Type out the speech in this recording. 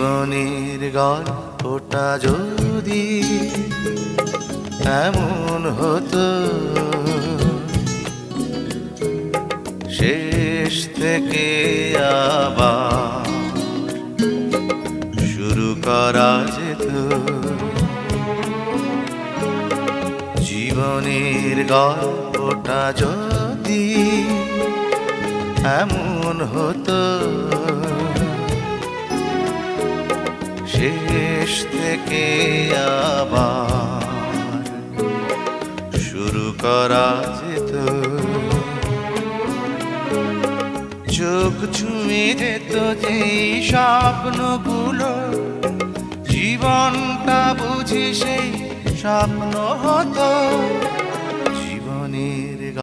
জীবনের গল্পটা যদি এমন হতো, শেষ থেকে আবার শুরু করা যেত। জীবনের গল্পটা যদি এমন হতো, শেষ থেকে আবার শুরু করা যেত। চোখ ছুঁয়ে যেত যেই স্বপ্নগুলো, জীবনটা বুঝি সেই স্বপ্ন হতো। জীবনের